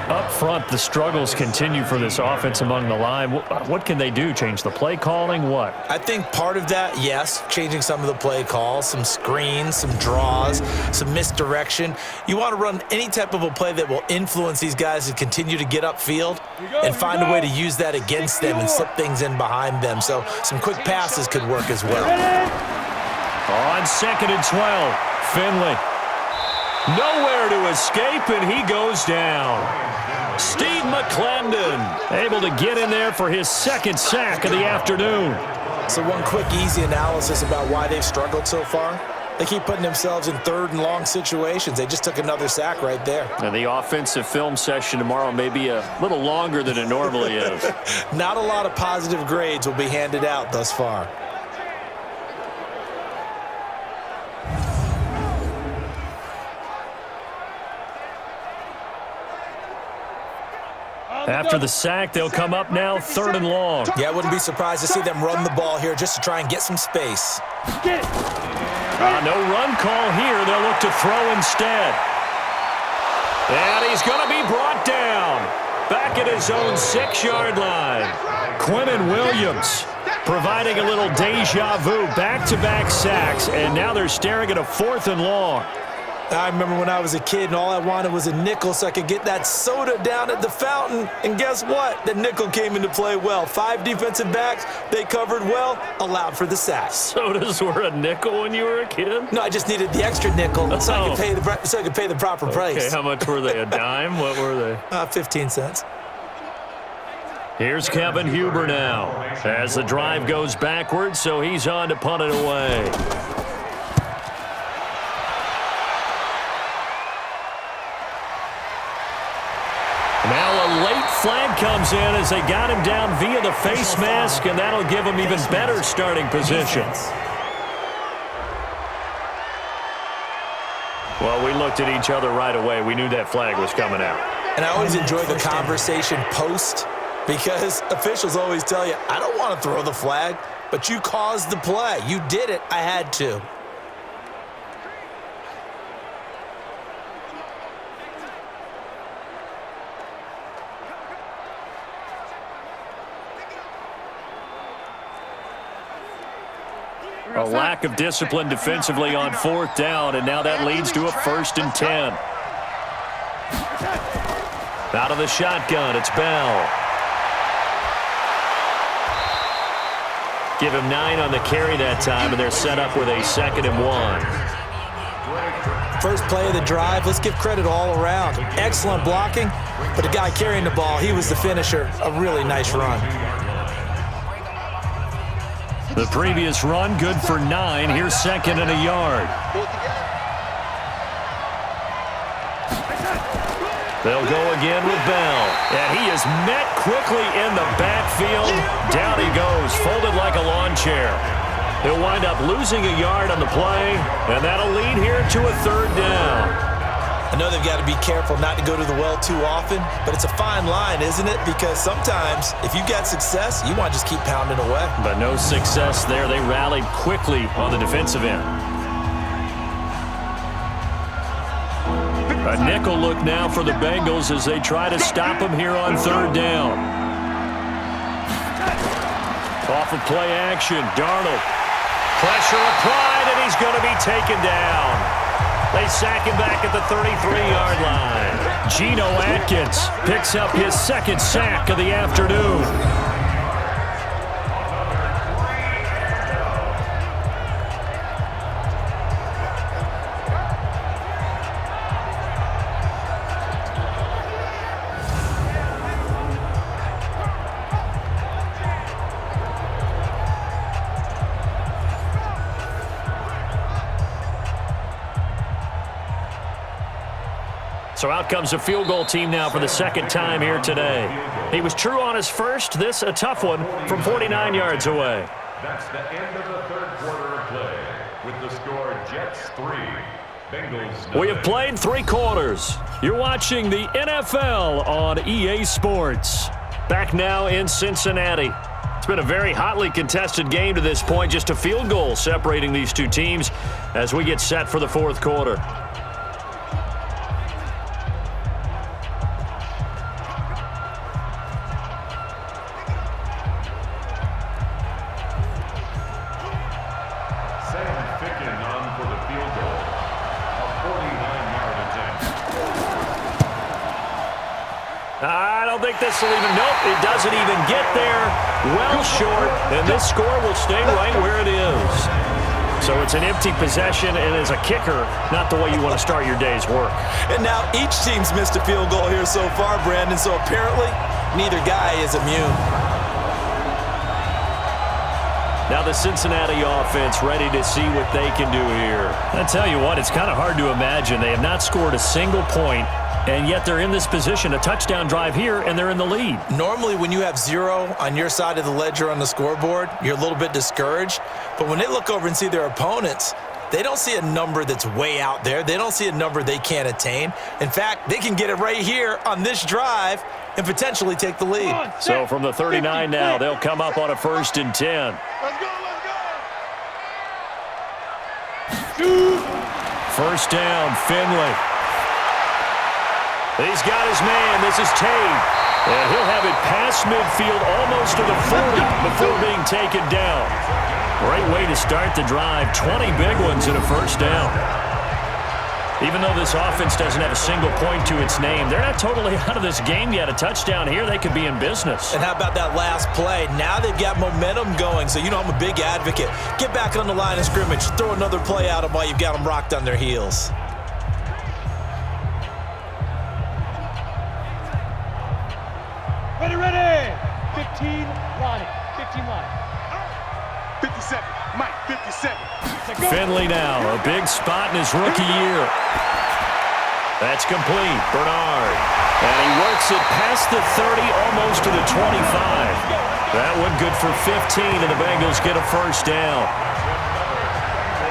Up front, the struggles continue for this offense among the line. What can they do? Change the play calling? What? I think part of that, yes, changing some of the play calls, some screens, some draws, some misdirection. You want to run any type of a play that will influence these guys to continue to get upfield and find a way to use that against them and slip things in behind them. So some quick passes could work as well. On 2nd and 12, Finley. Nowhere to escape, and he goes down. Steve McClendon able to get in there for his 2nd sack of the afternoon. So one quick, easy analysis about why they've struggled so far. They keep putting themselves in 3rd and long situations. They just took another sack right there. And the offensive film session tomorrow may be a little longer than it normally is. Not a lot of positive grades will be handed out thus far. After the sack, they'll come up now 3rd and long. Yeah, I wouldn't be surprised to see them run the ball here just to try and get some space. No run call here. They'll look to throw instead. And he's going to be brought down. Back at his own 6-yard line. Quinnen Williams providing a little deja vu. Back-to-back sacks. And now they're staring at a 4th and long. I remember when I was a kid and all I wanted was a nickel so I could get that soda down at the fountain. And guess what? The nickel came into play well. 5 defensive backs, they covered well, allowed for the sack. Sodas were a nickel when you were a kid? No, I just needed the extra nickel so I could pay the proper price. Okay, how much were they? A dime? What were they? 15 cents. Here's Kevin Huber now as the drive goes backwards, so he's on to punt it away. Now a late flag comes in as they got him down via the face mask, and that'll give him even better starting position. Well, we looked at each other right away. We knew that flag was coming out. And I always enjoy the conversation post because officials always tell you, I don't want to throw the flag, but you caused the play. You did it. I had to. A lack of discipline defensively on 4th down, and now that leads to a 1st and 10. Out of the shotgun, it's Bell. Give him 9 on the carry that time, and they're set up with a 2nd and 1. First play of the drive, let's give credit all around. Excellent blocking, but the guy carrying the ball, he was the finisher. A really nice run. The previous run, good for 9. Here's 2nd and a yard. They'll go again with Bell. And he is met quickly in the backfield. Down he goes, folded like a lawn chair. He'll wind up losing a yard on the play, and that'll lead here to a 3rd down. I know they've got to be careful not to go to the well too often, but it's a fine line, isn't it? Because sometimes if you got success, you want to just keep pounding away. But no success there. They rallied quickly on the defensive end. A nickel look now for the Bengals as they try to stop him here on 3rd down. Off of play action, Darnold. Pressure applied, and he's going to be taken down. They sack him back at the 33-yard line. Geno Atkins picks up his 2nd sack of the afternoon. So out comes a field goal team now for the 2nd time here today. He was true on his first. This a tough one from 49 yards away. That's the end of the 3rd quarter of play with the score Jets 3, Bengals 9. We have played 3 quarters. You're watching the NFL on EA Sports. Back now in Cincinnati. It's been a very hotly contested game to this point. Just a field goal separating these 2 teams as we get set for the 4th quarter. This will even, nope, it doesn't even get there. Well short, and this score will stay right where it is. So it's an empty possession, and as a kicker, not the way you want to start your day's work. And now each team's missed a field goal here so far, Brandon, so apparently neither guy is immune. Now the Cincinnati offense ready to see what they can do here. I tell you what, it's kind of hard to imagine. They have not scored a single point, and yet they're in this position, a touchdown drive here, and they're in the lead. Normally when you have 0 on your side of the ledger on the scoreboard, you're a little bit discouraged. But when they look over and see their opponents, they don't see a number that's way out there. They don't see a number they can't attain. In fact, they can get it right here on this drive and potentially take the lead. So from the 39 now, they'll come up on a 1st and 10. Let's go, let's go. 1st down, Finley. He's got his man. This is Tate. And he'll have it past midfield almost to the 40 before being taken down. Great way to start the drive. 20 big ones in a 1st down. Even though this offense doesn't have a single point to its name, they're not totally out of this game yet. A touchdown here, they could be in business. And how about that last play? Now they've got momentum going. So, you know, I'm a big advocate. Get back on the line of scrimmage. Throw another play at them while you've got them rocked on their heels. Ready. 15, Lonnie. 15, Lonnie. 57, Mike, 57. Finley now, a big spot in his rookie year. That's complete, Bernard. And he works it past the 30, almost to the 25. That one good for 15, and the Bengals get a 1st down.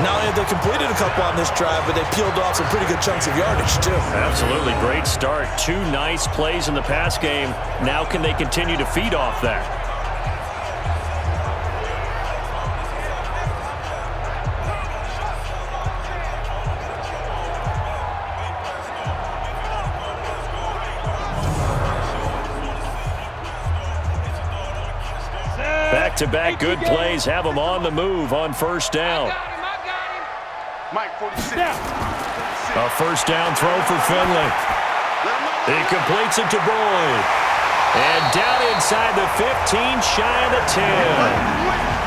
Not only have they completed a couple on this drive, but they peeled off some pretty good chunks of yardage, too. Absolutely great start. 2 nice plays in the pass game. Now can they continue to feed off that? Back-to-back good plays have them on the move on first down. Mike, 46. A first down throw for Finley. He completes it to Boyd. And down inside the 15, shy of the 10.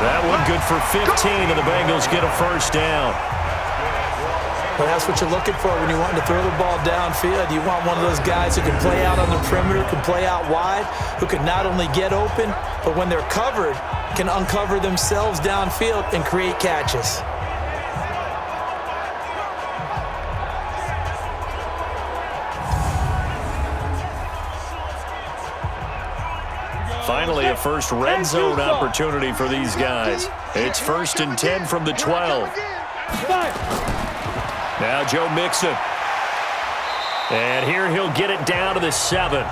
That one good for 15, and the Bengals get a first down. Well, that's what you're looking for when you want to throw the ball downfield. You want one of those guys who can play out on the perimeter, can play out wide, who can not only get open, but when they're covered, can uncover themselves downfield and create catches. Finally, a first red zone opportunity for these guys. It's 1st and 10 from the 12. Now Joe Mixon. And here he'll get it down to the 7.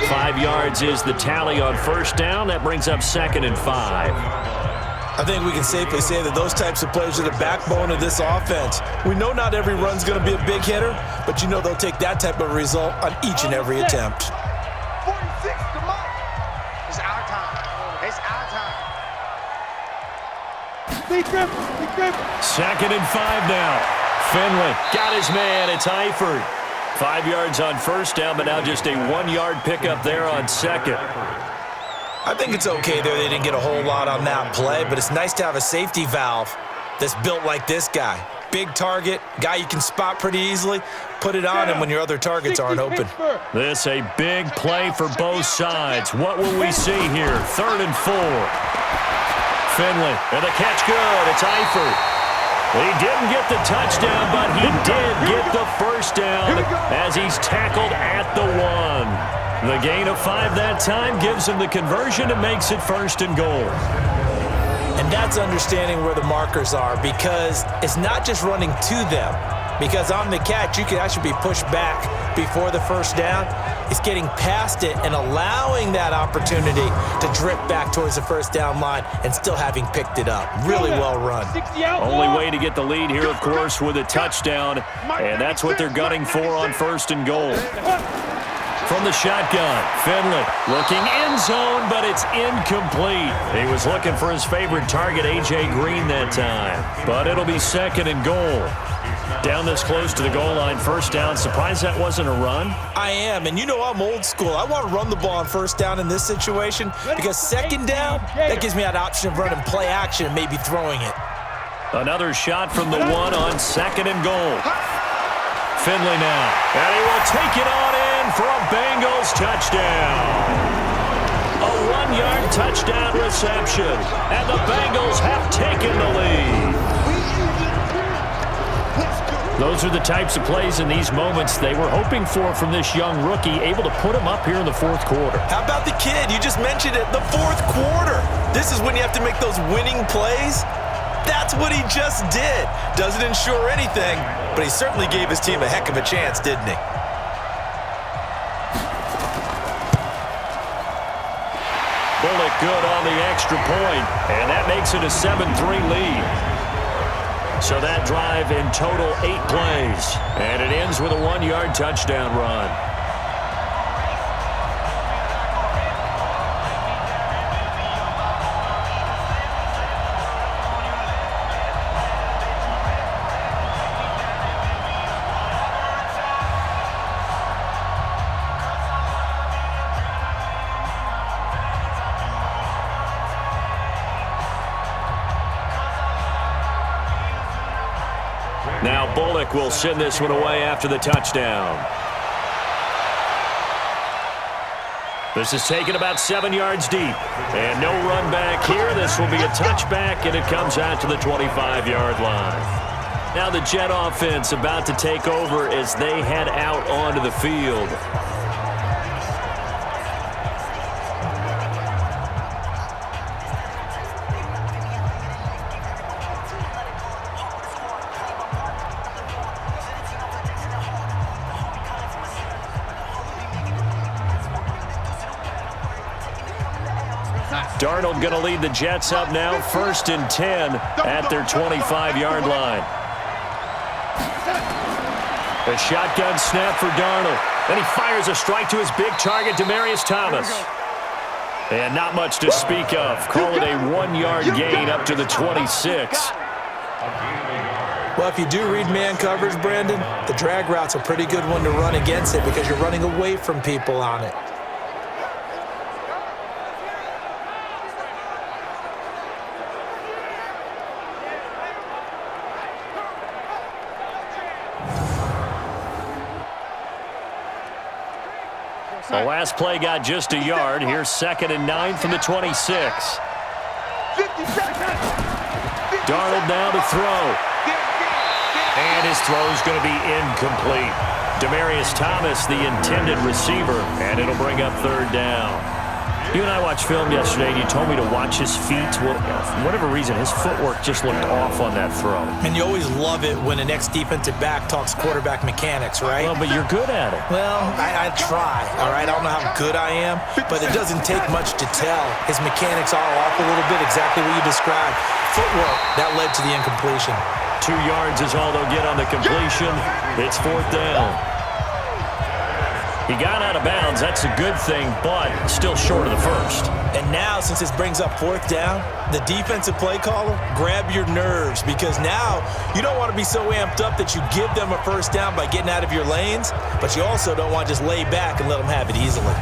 5 yards is the tally on first down. That brings up 2nd and 5. I think we can safely say that those types of plays are the backbone of this offense. We know not every run's going to be a big hitter, but you know they'll take that type of result on each and every attempt. 46 to Mike. It's our time. It's our time. Big grip. 2nd and 5 now. Finley got his man. It's Eifert. 5 yards on first down, but now just a 1-yard pickup there on second. I think it's okay there. They didn't get a whole lot on that play, but it's nice to have a safety valve that's built like this guy. Big target, guy you can spot pretty easily. Put it on him when your other targets aren't open. This a big play for both sides. What will we see here? 3rd and 4. Finley, and the catch good. It's Eifert. He didn't get the touchdown, but he did get the first down as he's tackled at the 1. The gain of 5 that time gives him the conversion and makes it 1st and goal. And that's understanding where the markers are, because it's not just running to them. Because on the catch, you can actually be pushed back before the first down. It's getting past it and allowing that opportunity to drift back towards the first down line and still having picked it up. Really well run. Only way to get the lead here, of course, with a touchdown. And that's what they're gunning for on 1st and goal. From the shotgun, Finley looking end zone, but it's incomplete. He was looking for his favorite target, A.J. Green, that time. But it'll be 2nd and goal. Down this close to the goal line, first down. Surprised that wasn't a run? I am, and you know I'm old school. I want to run the ball on first down in this situation because 2nd down, that gives me that option of running play action and maybe throwing it. Another shot from the 1 on 2nd and goal. Finley now, and he will take it on in for a Bengals touchdown. A 1-yard touchdown reception, and the Bengals have taken the lead. Those are the types of plays in these moments they were hoping for from this young rookie, able to put him up here in the 4th quarter. How about the kid? You just mentioned it, the 4th quarter. This is when you have to make those winning plays. That's what he just did. Doesn't ensure anything, but he certainly gave his team a heck of a chance, didn't he? Bullock good on the extra point, and that makes it a 7-3 lead. So that drive in total 8 plays, and it ends with a 1-yard touchdown run. Now Bullock will send this one away after the touchdown. This is taken about 7 yards deep. And no run back here. This will be a touchback, and it comes out to the 25-yard line. Now the Jet offense about to take over as they head out onto the field. Darnold going to lead the Jets up now, 1st and 10 at their 25-yard line. A shotgun snap for Darnold. Then he fires a strike to his big target, Demaryius Thomas. And not much to speak of. Call it a 1-yard gain up to the 26. Well, if you do read man coverage, Brandon, the drag route's a pretty good one to run against it because you're running away from people on it. The last play got just a yard. Here's 2nd and 9 from the 26. 50 seconds. Darnold now to throw. And his throw's going to be incomplete. Demaryius Thomas, the intended receiver, and it'll bring up 3rd down. You and I watched film yesterday, and you told me to watch his feet. Well, for whatever reason, his footwork just looked off on that throw. And you always love it when an ex-defensive back talks quarterback mechanics, right? Well, but you're good at it. Well, I try, all right? I don't know how good I am, but it doesn't take much to tell. His mechanics are off a little bit, exactly what you described. Footwork, that led to the incompletion. 2 yards is all they'll get on the completion. It's 4th down. He got out of bounds. That's a good thing, but still short of the first. And now, since this brings up 4th down, the defensive play caller, grab your nerves because now you don't want to be so amped up that you give them a 1st down by getting out of your lanes, but you also don't want to just lay back and let them have it easily.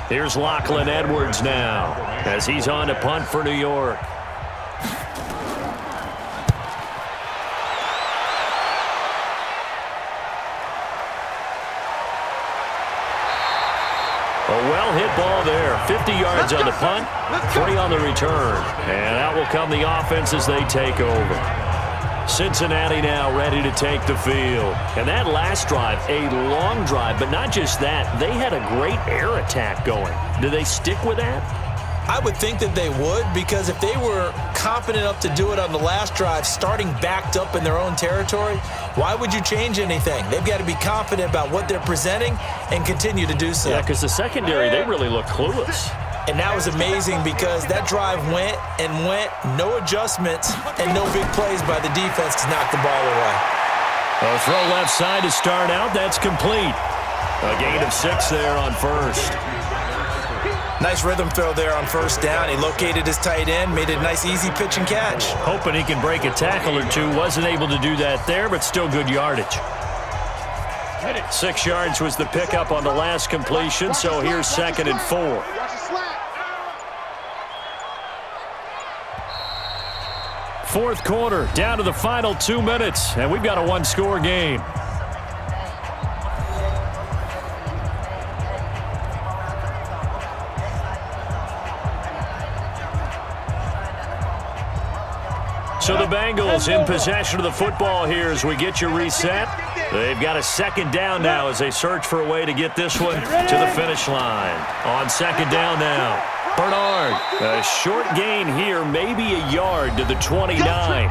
Here's Lachlan Edwards now as he's on to punt for New York. A well-hit ball there. 50 yards on the punt, 3 on the return. And out will come the offense as they take over. Cincinnati now ready to take the field. And that last drive, a long drive, but not just that. They had a great air attack going. Do they stick with that? I would think that they would because if they were confident enough to do it on the last drive, starting backed up in their own territory, why would you change anything? They've got to be confident about what they're presenting and continue to do so. Yeah, because the secondary, they really look clueless. And that was amazing because that drive went and went, no adjustments and no big plays by the defense to knock the ball away. A throw left side to start out. That's complete. A gain of 6 there on 1st. Nice rhythm throw there on 1st down. He located his tight end, made it a nice easy pitch and catch. Hoping he can break a tackle or two. Wasn't able to do that there, but still good yardage. 6 yards was the pickup on the last completion, so here's 2nd and 4. Fourth quarter, down to the final 2 minutes, and we've got a 1-score game. So the Bengals in possession of the football here as we get you reset. They've got a 2nd down now as they search for a way to get this one to the finish line. On 2nd down now, Bernard. A short gain here, maybe a yard to the 29.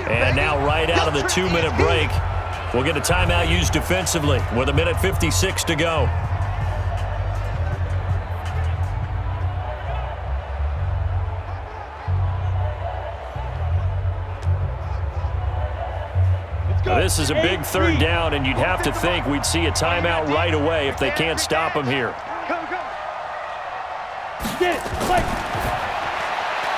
And now right out of the 2-minute break, we'll get a timeout used defensively with 1:56 to go. Now, this is a big 3rd down, and you'd have to think we'd see a timeout right away if they can't stop him here.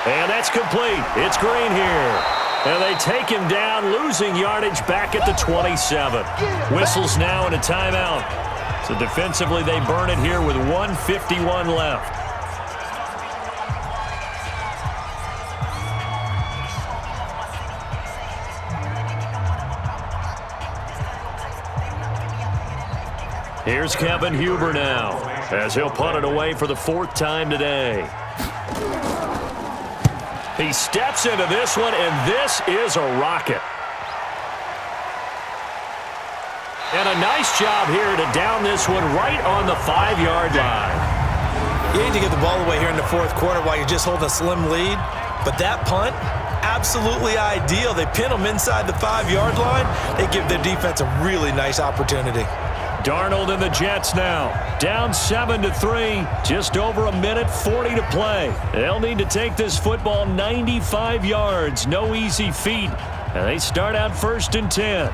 And that's complete. It's Green here. And they take him down, losing yardage back at the 27. Whistles now and a timeout. So defensively, they burn it here with 1:51 left. Here's Kevin Huber now, as he'll punt it away for the 4th time today. He steps into this one, and this is a rocket. And a nice job here to down this one right on the 5-yard line. You need to get the ball away here in the 4th quarter while you're just holding a slim lead. But that punt, absolutely ideal. They pin them inside the 5-yard line. They give their defense a really nice opportunity. Darnold and the Jets now. Down 7-3. Just over a minute 40 to play. They'll need to take this football 95 yards. No easy feat. And they start out 1st and 10.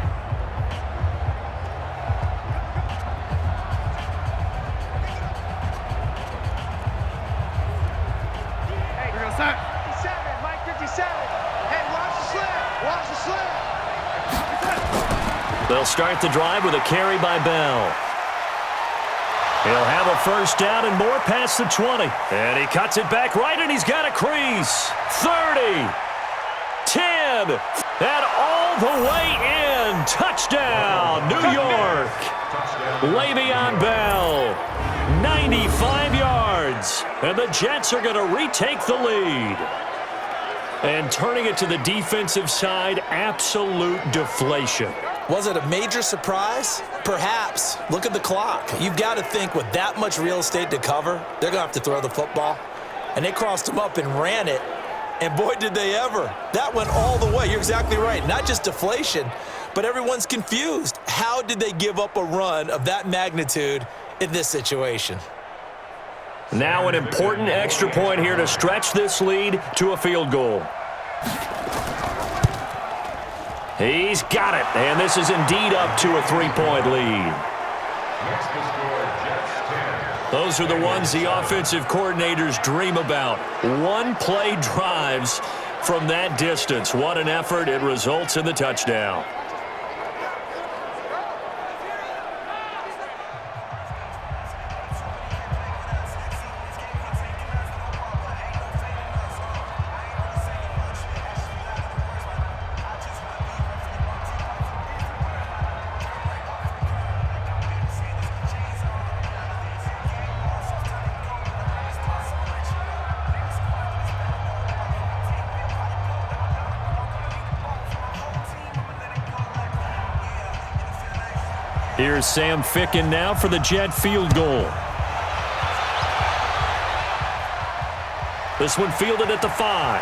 They'll start the drive with a carry by Bell. He'll have a first down and more past the 20. And he cuts it back right, and he's got a crease. 30. 10. And all the way in. Touchdown, New York. Le'Veon Bell. 95 yards. And the Jets are going to retake the lead. And turning it to the defensive side, absolute deflation. Was it a major surprise? Perhaps. Look at the clock. You've got to think with that much real estate to cover, they're going to have to throw the football. And they crossed him up and ran it. And boy, did they ever. That went all the way. You're exactly right. Not just deflation, but everyone's confused. How did they give up a run of that magnitude in this situation? Now an important extra point here to stretch this lead to a field goal. He's got it, and this is indeed up to a 3-point lead. Those are the ones the offensive coordinators dream about. One-play drives from that distance. What an effort. It results in the touchdown. Here's Sam Ficken now for the Jet field goal. This one fielded at the 5.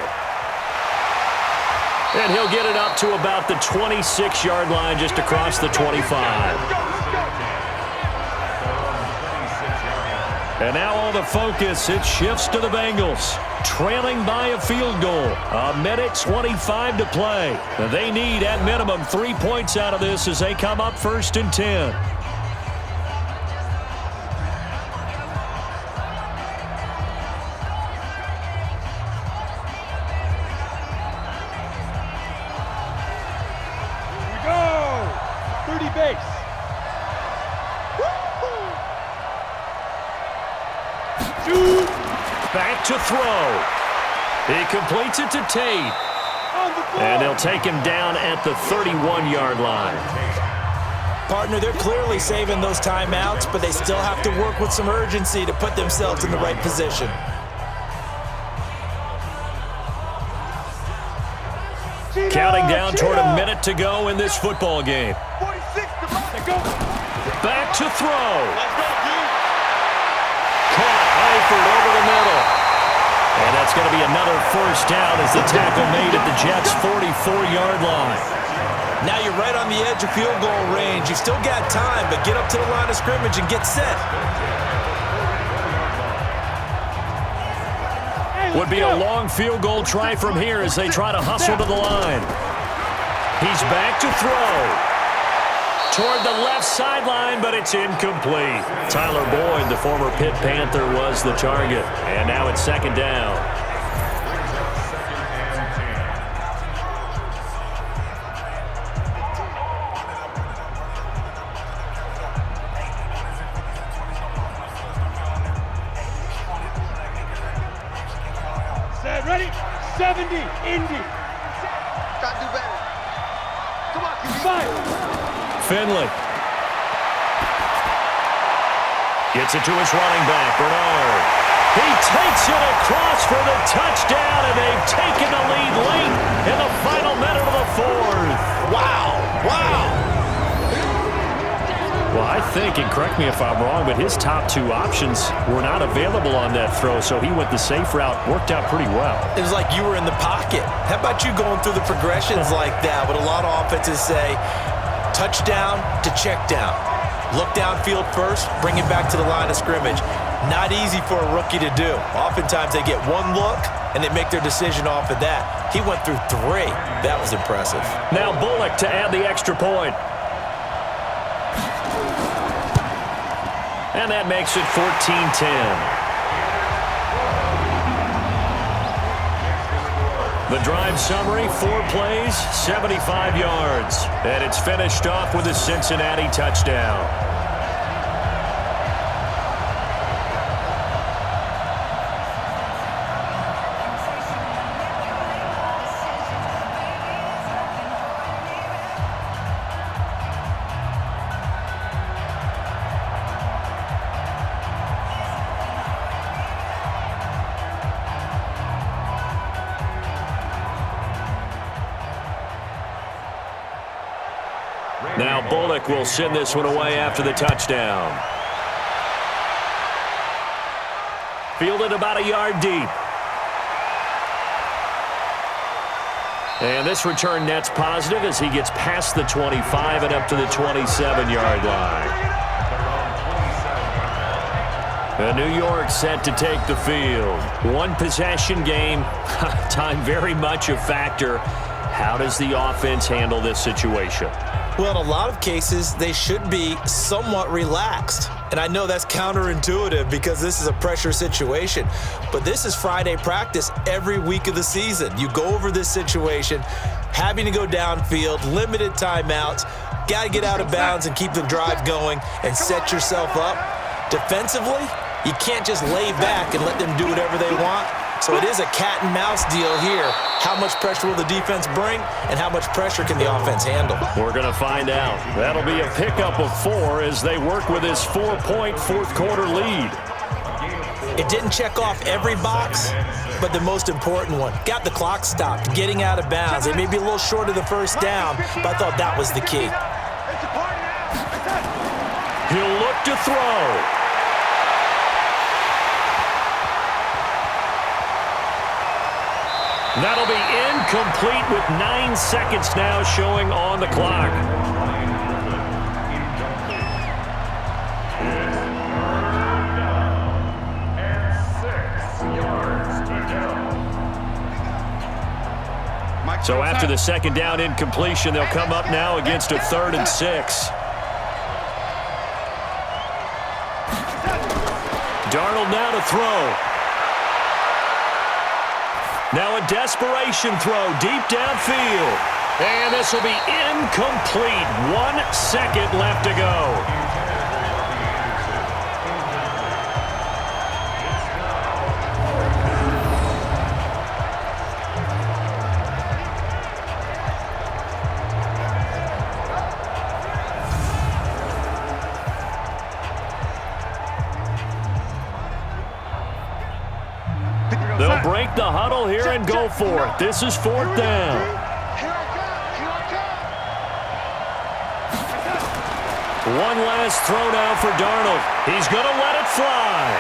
And he'll get it up to about the 26-yard line just across the 25. And now all the focus, it shifts to the Bengals. Trailing by a field goal. A minute 25 to play. They need, at minimum, 3 points out of this as they come up 1st and 10. Here we go! 30 base. Back to throw. He completes it to Tate. And they'll take him down at the 31-yard line. Partner, they're clearly saving those timeouts, but they still have to work with some urgency to put themselves in the right position. Counting down toward a minute to go in this football game. Back to throw. Caught Eifert over the middle. And that's going to be another first down as the tackle made at the Jets' 44-yard line. Now you're right on the edge of field goal range. You've still got time, but get up to the line of scrimmage and get set. Would be a long field goal try from here as they try to hustle to the line. He's back to throw. Toward the left sideline, but it's incomplete. Tyler Boyd, the former Pitt Panther, was the target. And now it's 2nd down. Set, ready? 70, Indy. Gotta do better. Come on, QB. 5. Finley gets it to his running back, Bernard. He takes it across for the touchdown, and they've taken the lead late in the final minute of the 4th. Wow. Well, I think, and correct me if I'm wrong, but his top 2 options were not available on that throw, so he went the safe route, worked out pretty well. It was like you were in the pocket. How about you going through the progressions like that? What a lot of offenses say, touchdown to check down. Look downfield first, bring it back to the line of scrimmage. Not easy for a rookie to do. Oftentimes they get one look, and they make their decision off of that. He went through 3. That was impressive. Now Bullock to add the extra point. And that makes it 14-10. The drive summary, 4 plays, 75 yards. And it's finished off with a Cincinnati touchdown. Now Bullock will send this one away after the touchdown. Fielded about a yard deep. And this return net's positive as he gets past the 25 and up to the 27-yard line. And New York set to take the field. One possession game. Time very much a factor. How does the offense handle this situation? Well, in a lot of cases, they should be somewhat relaxed. And I know that's counterintuitive because this is a pressure situation. But this is Friday practice every week of the season. You go over this situation, having to go downfield, limited timeouts, got to get out of bounds and keep the drive going and set yourself up. Defensively, you can't just lay back and let them do whatever they want. So it is a cat and mouse deal here. How much pressure will the defense bring, and how much pressure can the offense handle? We're going to find out. That'll be a pickup of 4 as they work with his 4-point fourth-quarter lead. It didn't check off every box, but the most important one. Got the clock stopped, getting out of bounds. They may be a little short of the first down, but I thought that was the key. He'll look to throw. That'll be incomplete with 9 seconds now showing on the clock. So after the second down incompletion, they'll come up now against a 3rd and 6. Darnold now to throw. Now a desperation throw deep downfield. And this will be incomplete. 1 second left to go. They'll break the huddle here and go for it. This is 4th down. One last throw now for Darnold. He's going to let it fly.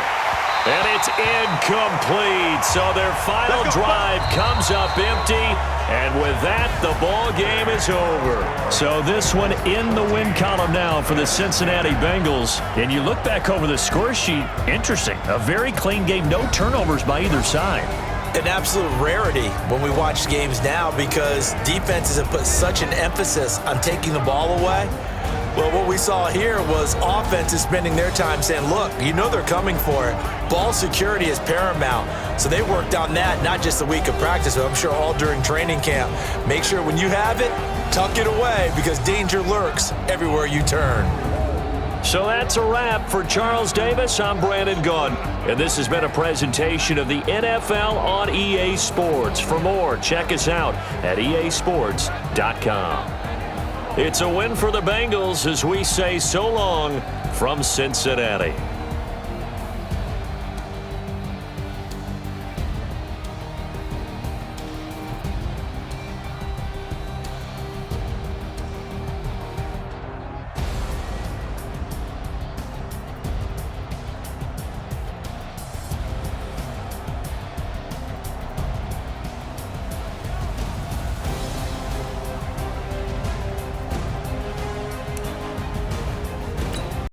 And it's incomplete. So their final drive comes up empty. And with that, the ball game is over. So this one in the win column now for the Cincinnati Bengals. And you look back over the score sheet, interesting. A very clean game, no turnovers by either side. An absolute rarity when we watch games now because defenses have put such an emphasis on taking the ball away. Well, what we saw here was offenses spending their time saying, look, you know they're coming for it. Ball security is paramount. So they worked on that not just a week of practice, but I'm sure all during training camp. Make sure when you have it, tuck it away because danger lurks everywhere you turn. So that's a wrap for Charles Davis. I'm Brandon Gunn. And this has been a presentation of the NFL on EA Sports. For more, check us out at easports.com. It's a win for the Bengals as we say so long from Cincinnati.